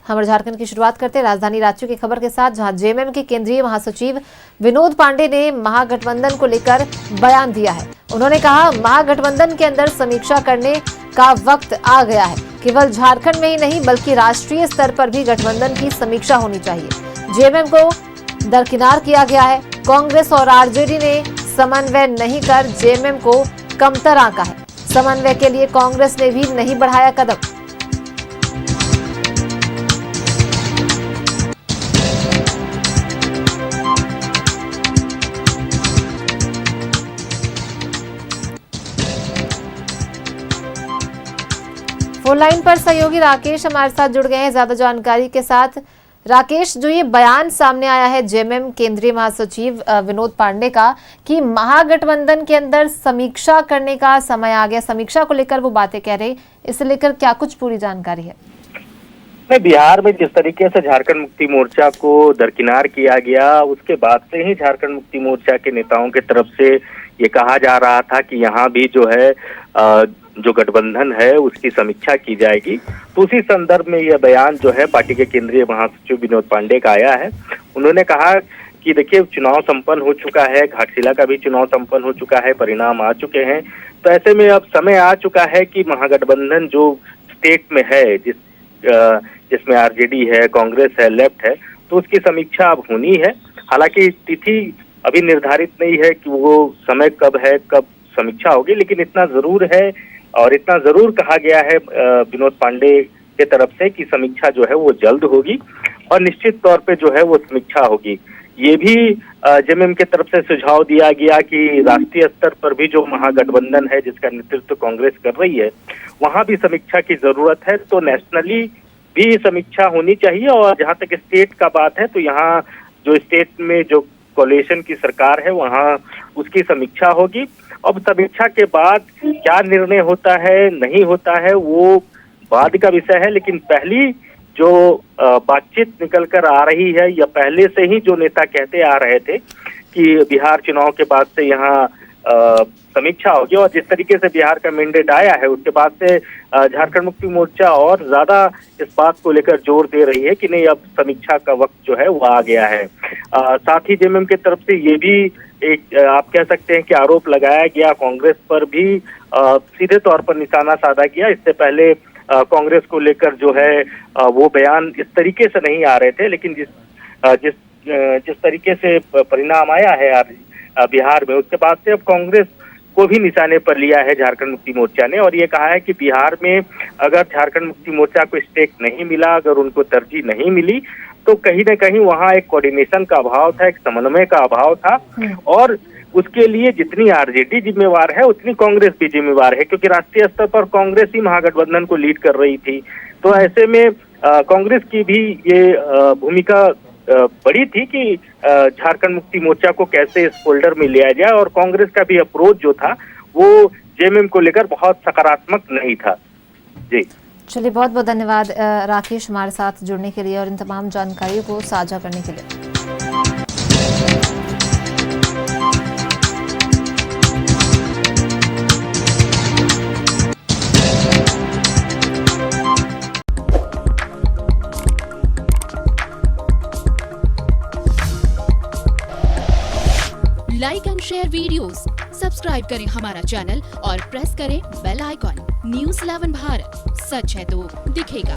हमारे झारखंड की शुरुआत करते हैं राजधानी रांची की खबर के साथ, जहां जेएमएम के केंद्रीय महासचिव विनोद पांडे ने महागठबंधन को लेकर बयान दिया है। उन्होंने कहा, महागठबंधन के अंदर समीक्षा करने का वक्त आ गया है। केवल झारखंड में ही नहीं बल्कि राष्ट्रीय स्तर पर भी गठबंधन की समीक्षा होनी चाहिए। जेएमएम को दरकिनार किया गया है। कांग्रेस और आरजेडी ने समन्वय नहीं कर जेएमएम को कमतर आंका है। समन्वय के लिए कांग्रेस ने भी नहीं बढ़ाया कदम। फोन लाइन पर सहयोगी राकेश हमारे साथ जुड़ गए हैं ज्यादा जानकारी के साथ। राकेश, जो ये बयान सामने आया है जेएमएम केंद्रीय महासचिव विनोद पांडे का कि महागठबंधन के अंदर समीक्षा करने का समय आ गया, समीक्षा को लेकर वो बातें कह रहे, इसे लेकर क्या कुछ पूरी जानकारी है? बिहार में जिस तरीके से झारखंड मुक्ति मोर्चा को दरकिनार किया गया, उसके बाद से ही झारखंड मुक्ति मोर्चा के नेताओं की तरफ से ये कहा जा रहा था कि यहाँ भी जो है जो गठबंधन है उसकी समीक्षा की जाएगी। तो उसी संदर्भ में यह बयान जो है पार्टी के केंद्रीय महासचिव विनोद पांडे का आया है। उन्होंने कहा कि देखिए, चुनाव संपन्न हो चुका है, घाटशिला का भी चुनाव संपन्न हो चुका है, परिणाम आ चुके हैं। तो ऐसे में अब समय आ चुका है कि महागठबंधन जो स्टेट में है, जिसमें आरजेडी है, कांग्रेस है, लेफ्ट है, तो उसकी समीक्षा अब होनी है। हालांकि तिथि अभी निर्धारित नहीं है कि वो समय कब है, कब समीक्षा होगी, लेकिन इतना जरूर है और इतना जरूर कहा गया है विनोद पांडे के तरफ से कि समीक्षा जो है वो जल्द होगी और निश्चित तौर पे जो है वो समीक्षा होगी। ये भी जेएमएम के तरफ से सुझाव दिया गया कि राष्ट्रीय स्तर पर भी जो महागठबंधन है जिसका नेतृत्व कांग्रेस कर रही है, वहां भी समीक्षा की जरूरत है। तो नेशनली भी समीक्षा होनी चाहिए और जहां तक स्टेट का बात है तो यहाँ जो स्टेट में जो कोलिशन की सरकार है वहाँ उसकी समीक्षा होगी। अब समीक्षा के बाद क्या निर्णय होता है नहीं होता है वो बाद का विषय है, लेकिन पहली जो बातचीत निकल कर आ रही है या पहले से ही जो नेता कहते आ रहे थे कि बिहार चुनाव के बाद से यहाँ समीक्षा होगी और जिस तरीके से बिहार का मैंडेट आया है उसके बाद से झारखंड मुक्ति मोर्चा और ज्यादा इस बात को लेकर जोर दे रही है कि नहीं, अब समीक्षा का वक्त जो है वो आ गया है। साथ ही जेएमएम की तरफ से ये भी एक आप कह सकते हैं कि आरोप लगाया गया कांग्रेस पर भी, सीधे तौर पर निशाना साधा गया। इससे पहले कांग्रेस को लेकर जो है वो बयान इस तरीके से नहीं आ रहे थे, लेकिन जिस तरीके से परिणाम आया है बिहार में, उसके बाद से अब कांग्रेस को भी निशाने पर लिया है झारखंड मुक्ति मोर्चा ने और ये कहा है कि बिहार में अगर झारखंड मुक्ति मोर्चा को स्टेक नहीं मिला, अगर उनको तरजीह नहीं मिली, तो कहीं न कहीं वहाँ एक कोऑर्डिनेशन का अभाव था, एक समन्वय का अभाव था और उसके लिए जितनी आरजेडी जिम्मेवार है उतनी कांग्रेस भी जिम्मेवार है, क्योंकि राष्ट्रीय स्तर पर कांग्रेस ही महागठबंधन को लीड कर रही थी। तो ऐसे में कांग्रेस की भी ये भूमिका बड़ी थी कि झारखंड मुक्ति मोर्चा को कैसे इस फोल्डर में लिया जाए और कांग्रेस का भी अप्रोच जो था वो जेएमएम को लेकर बहुत सकारात्मक नहीं था। जी चलिए, बहुत बहुत धन्यवाद राकेश हमारे साथ जुड़ने के लिए और इन तमाम जानकारियों को साझा करने के लिए। Like and share videos, subscribe करें हमारा चैनल और प्रेस करें बेल आइकॉन। न्यूज़ 11 भारत, सच है तो दिखेगा।